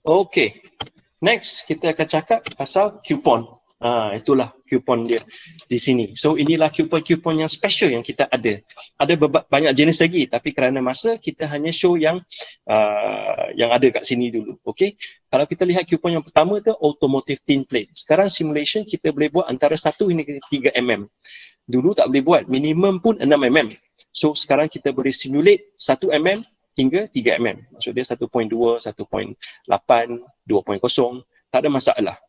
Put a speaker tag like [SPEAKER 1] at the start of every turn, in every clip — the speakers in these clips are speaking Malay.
[SPEAKER 1] Okay. Next, kita akan cakap pasal kupon. Itulah kupon dia di sini. So, inilah kupon-kupon yang special yang kita ada. Ada banyak jenis lagi, tapi kerana masa, kita hanya show yang ada kat sini dulu. Okay? Kalau kita lihat kupon yang pertama tu, automotive tin plate. Sekarang simulation kita boleh buat antara 1 hingga 3 mm. Dulu tak boleh buat, minimum pun 6 mm. So, sekarang kita boleh simulate 1 mm hingga 3 mm. Maksud dia 1.2, 1.8, 2.0, tak ada masalah.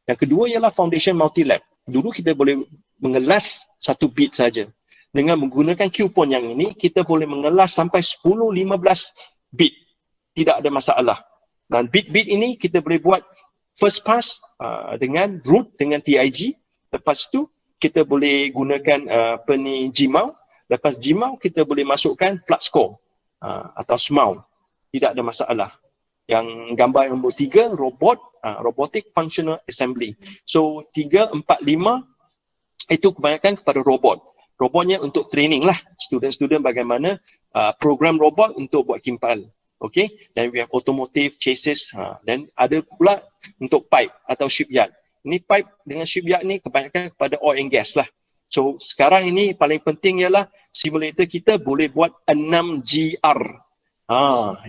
[SPEAKER 1] Yang kedua ialah foundation multi-lab. Dulu kita boleh mengelas 1 bit saja. Dengan menggunakan kupon yang ini, kita boleh mengelas sampai 10-15 bit. Tidak ada masalah. Dan bit-bit ini kita boleh buat first pass dengan root, dengan TIG. Lepas tu, kita boleh gunakan Gmao. Lepas Gmao, kita boleh masukkan flux core atau SMAU. Tidak ada masalah. Yang gambar yang nombor 3, robot, robotic functional assembly. So 3, 4, 5 itu kebanyakan kepada robot. Robotnya untuk training lah, student-student bagaimana program robot untuk buat kimpal. Okay, dan we have automotive, chassis, dan ada pula untuk pipe atau shipyard. Ini pipe dengan shipyard ni kebanyakan kepada oil and gas lah. So sekarang ini paling penting ialah simulator kita boleh buat 6GR.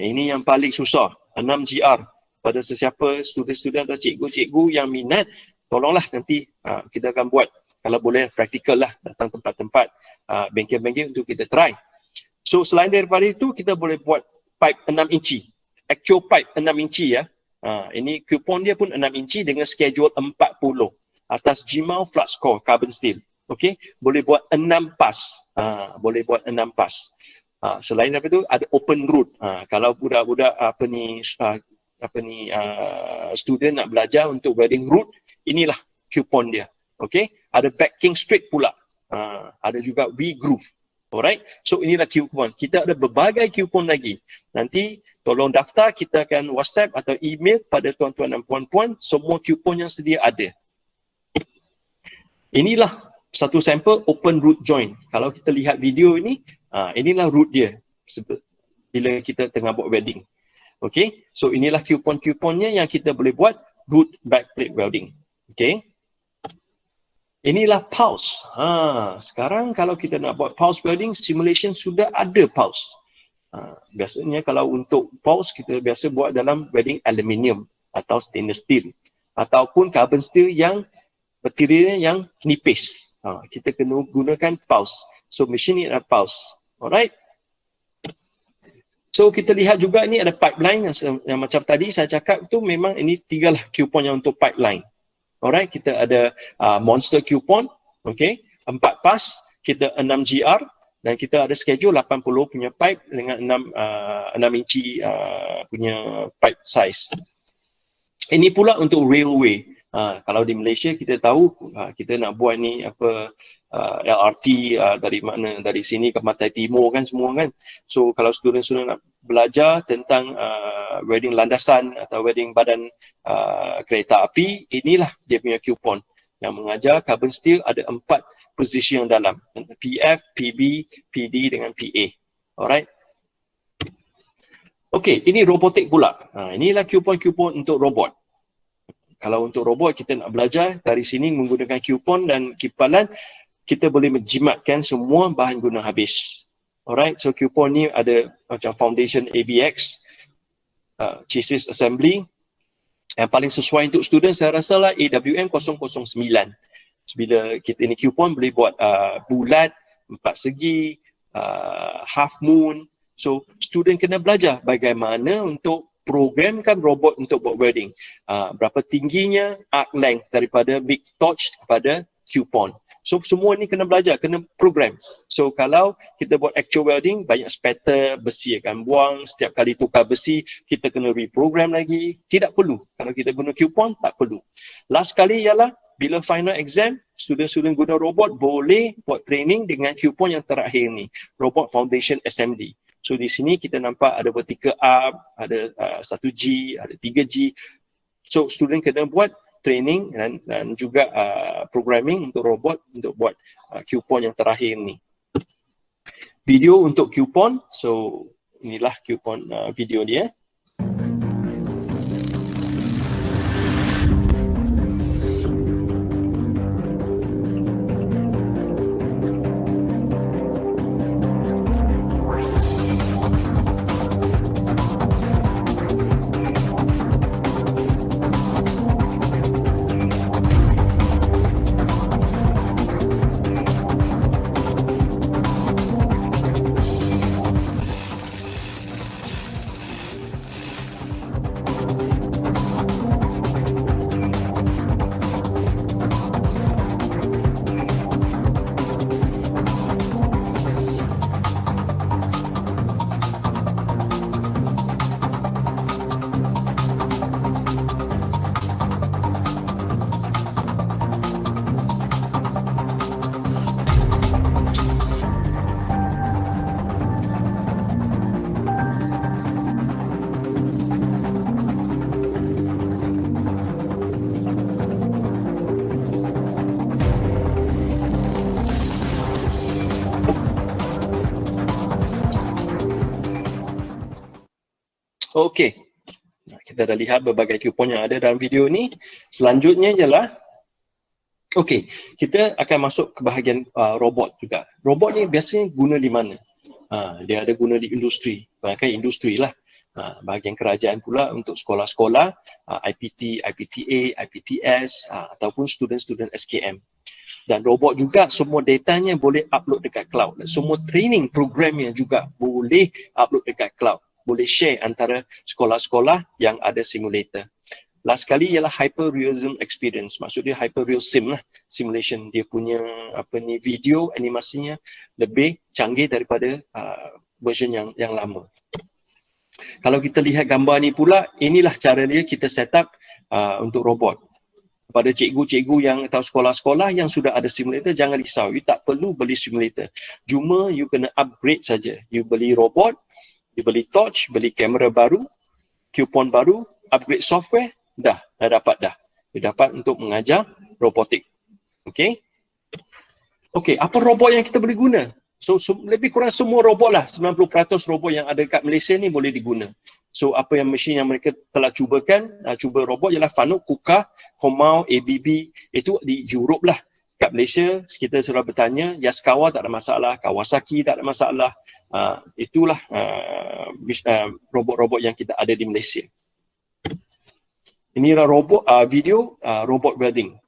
[SPEAKER 1] Ini yang paling susah, 6GR. Pada sesiapa student-student atau cikgu-cikgu yang minat, tolonglah nanti kita akan buat. Kalau boleh praktikal lah, datang tempat-tempat bengkel-bengkel untuk kita try. So selain daripada itu, kita boleh buat pipe 6 inci. Actual pipe 6 inci ya. Ini kupon dia pun 6 inci dengan schedule 40 atas Gmao flux core carbon steel. Okey, boleh buat 6 pas. Boleh buat 6 pas. Selain daripada itu ada open root. Kalau budak-budak student nak belajar untuk welding root, inilah kupon dia. Okey, ada backing straight pula. Ada juga V-groove. Alright, so inilah kupon. Kita ada berbagai kupon lagi. Nanti tolong daftar, kita akan WhatsApp atau email pada tuan-tuan dan puan-puan, semua kupon yang sedia ada. Inilah satu sampel open root joint. Kalau kita lihat video ini, inilah root dia bila kita tengah buat welding. Okay, so inilah kupon-kuponnya yang kita boleh buat root backplate welding. Okay. Inilah pulse. Sekarang kalau kita nak buat pulse welding, simulation sudah ada pulse. Biasanya kalau untuk pulse, kita biasa buat dalam welding aluminium atau stainless steel. Ataupun carbon steel yang materialnya yang nipis. Kita kena gunakan pulse. So machine ni ada pulse. Alright. So kita lihat juga ni ada pipeline yang macam tadi saya cakap tu, memang ini 3 lah kupon yang untuk pipeline. Alright, kita ada monster kupon, okay, 4 pas, kita 6GR, dan kita ada schedule 80 punya pipe dengan 6 inci punya pipe size. Ini pula untuk railway. Kalau di Malaysia kita tahu kita nak buat ni LRT dari sini ke Pantai Timur kan semua kan. So kalau student-student nak belajar tentang welding landasan atau welding badan kereta api, inilah dia punya kupon yang mengajar carbon steel. Ada 4 position yang dalam, PF, PB, PD dengan PA. Alright. Okay, ini robotik pula. Inilah kupon-kupon untuk robot. Kalau untuk robot kita nak belajar dari sini menggunakan kupon dan kipalan, kita boleh menjimatkan semua bahan guna habis. Alright, so kupon ni ada macam foundation ABX, chassis assembly. Yang paling sesuai untuk student saya rasa lah AWM 009. Bila kita ni kupon boleh buat bulat, 4 segi, half moon. So student kena belajar bagaimana untuk programkan robot untuk buat welding. Berapa tingginya arc length daripada big torch kepada kupon. So semua ni kena belajar, kena program. So kalau kita buat actual welding, banyak spatter, besi akan buang, setiap kali tukar besi, kita kena reprogram lagi. Tidak perlu. Kalau kita guna kupon, tak perlu. Last kali ialah bila final exam, student-student guna robot boleh buat training dengan kupon yang terakhir ni, robot foundation assembly. So di sini kita nampak ada vertical up, ada 1G, ada 3G. So student kena buat training dan juga programming untuk robot untuk buat kupon yang terakhir ni. Video untuk kupon. So inilah kupon video dia. Okey. Kita dah lihat berbagai kupon yang ada dalam video ni. Selanjutnya ialah okey, kita akan masuk ke bahagian robot juga. Robot ni biasanya guna di mana? Dia ada guna di industri, bahkan industri lah. Bahagian kerajaan pula untuk sekolah-sekolah, IPT, IPTA, IPTS ataupun student-student SKM. Dan robot juga semua datanya boleh upload dekat cloud. Semua training programnya juga boleh upload dekat cloud. Boleh share antara sekolah-sekolah yang ada simulator. Last sekali ialah hyper-realism experience. Maksudnya hyper-real sim lah. Simulation. Dia punya video animasinya lebih canggih daripada version yang lama. Kalau kita lihat gambar ni pula, inilah cara dia kita set up untuk robot. Pada cikgu-cikgu yang atau sekolah-sekolah yang sudah ada simulator, jangan risau. You tak perlu beli simulator. Cuma you kena upgrade saja. You beli robot, you beli torch, beli kamera baru, kupon baru, upgrade software, dah dapat dah. You dapat untuk mengajar robotik. Okay? Okay, apa robot yang kita boleh guna? So lebih kurang semua robot lah. 90% robot yang ada kat Malaysia ni boleh diguna. So apa yang mesin yang mereka telah cubakan, cuba robot ialah Fanuc, Kuka, Comau, ABB, itu di Europe lah. Kat Malaysia, kita sudah bertanya, Yaskawa tak ada masalah, Kawasaki tak ada masalah. Itulah robot-robot yang kita ada di Malaysia. Inilah robot video robot welding.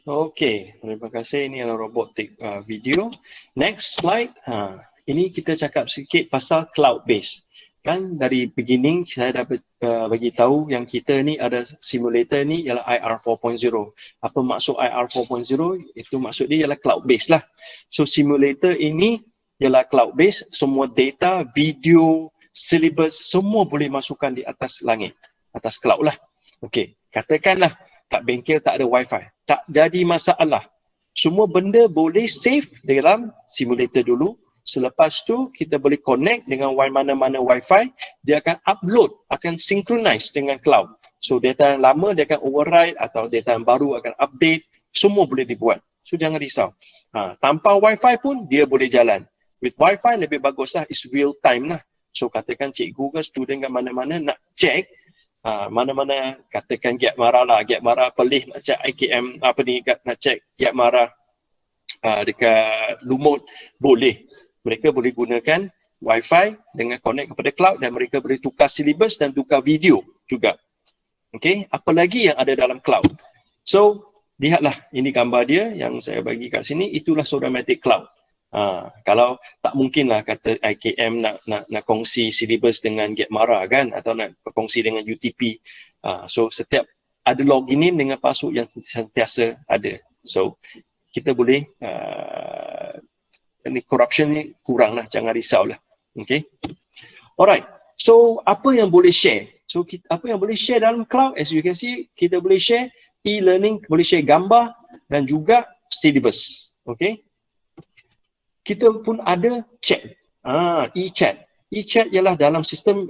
[SPEAKER 1] Okey, terima kasih. Ini adalah robotik video. Next slide. Ini kita cakap sikit pasal cloud base. Kan dari beginning saya dah bagi tahu yang kita ni ada simulator ni ialah IR 4.0. Apa maksud IR 4.0? Itu maksud dia ialah cloud base lah. So simulator ini ialah cloud base. Semua data, video, syllabus semua boleh masukkan di atas langit, atas cloud lah. Okey, katakanlah kat bengkel tak ada wifi, tak jadi masalah. Semua benda boleh save dalam simulator dulu. Selepas tu kita boleh connect dengan mana-mana wifi, dia akan upload, akan synchronize dengan cloud. So data yang lama dia akan override atau data yang baru akan update, semua boleh dibuat. So jangan risau. Tanpa wifi pun dia boleh jalan. With wifi lebih baguslah, is real time lah. So katakan cikgu ke student ke mana-mana nak check mana-mana, katakan Giat Mara lah, Giat Mara Perlis nak cek IKM nak cek Giat Mara dekat Lumut, boleh. Mereka boleh gunakan wifi dengan connect kepada cloud dan mereka boleh tukar syllabus dan tukar video juga. Okey, apa lagi yang ada dalam cloud? So lihatlah, ini gambar dia yang saya bagi kat sini, itulah Sodamatic Cloud. Kalau tak mungkin lah kata IKM nak kongsi syllabus dengan Giat Mara kan, atau nak kongsi dengan UTP. So setiap ada login name dengan password yang sentiasa ada. So kita boleh ini corruption ni kurang lah, jangan risau lah. Okay. Alright. So apa yang boleh share? So apa yang boleh share dalam cloud? As you can see, kita boleh share e-learning, boleh share gambar dan juga syllabus. Okay. Kita pun ada chat, e-chat. E-chat ialah dalam sistem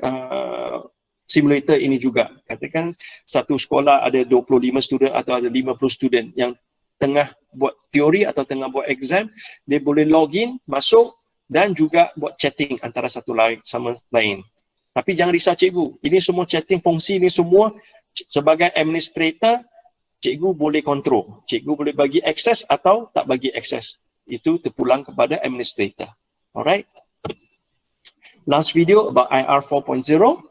[SPEAKER 1] simulator ini juga. Katakan satu sekolah ada 25 student atau ada 50 student yang tengah buat teori atau tengah buat exam, dia boleh login, masuk dan juga buat chatting antara satu lain sama lain. Tapi jangan risau cikgu, ini semua chatting fungsi ni semua sebagai administrator, cikgu boleh kontrol. Cikgu boleh bagi akses atau tak bagi akses. Itu terpulang kepada administrator. Alright. Last video about IR 4.0.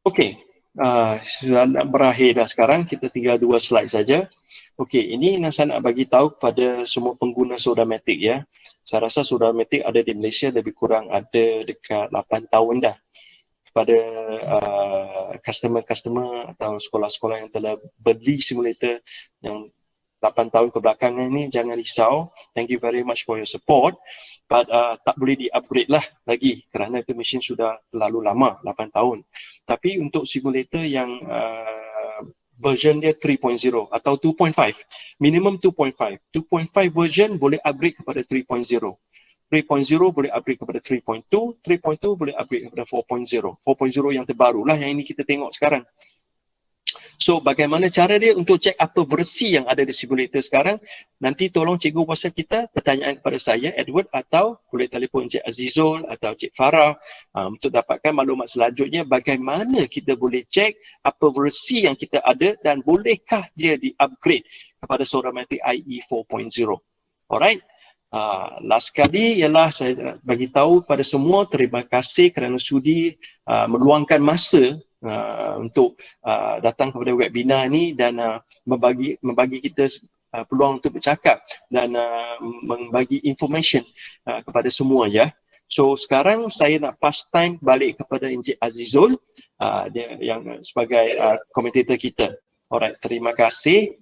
[SPEAKER 1] Okey, sudah nak berakhir dah sekarang, kita tinggal 2 slide saja. Okey, ini yang saya nak bagi tahu kepada semua pengguna Sodamatic ya. Saya rasa Sodamatic ada di Malaysia lebih kurang ada dekat 8 tahun dah. Kepada customer-customer atau sekolah-sekolah yang telah beli simulator yang 8 tahun kebelakangan ini, jangan risau. Thank you very much for your support. But tak boleh di-upgrade lah lagi kerana itu mesin sudah terlalu lama, 8 tahun. Tapi untuk simulator yang version dia 3.0 atau 2.5, minimum 2.5. 2.5 version boleh upgrade kepada 3.0. 3.0 boleh upgrade kepada 3.2, 3.2 boleh upgrade kepada 4.0. 4.0 yang terbaru lah yang ini kita tengok sekarang. So bagaimana cara dia untuk cek apa versi yang ada di simulator sekarang? Nanti tolong cikgu WhatsApp kita pertanyaan kepada saya, Edward, atau boleh telefon Cik Azizul atau Cik Farah untuk dapatkan maklumat selanjutnya bagaimana kita boleh cek apa versi yang kita ada dan bolehkah dia di-upgrade kepada Sodamatic IE 4.0. Alright. Last kali ialah saya bagi tahu kepada semua, terima kasih kerana sudi meluangkan masa untuk datang kepada webinar ni dan membagi kita peluang untuk bercakap dan membagi information kepada semua ya. So sekarang saya nak pass time balik kepada Encik Azizul, dia yang sebagai komentator kita. Alright, terima kasih.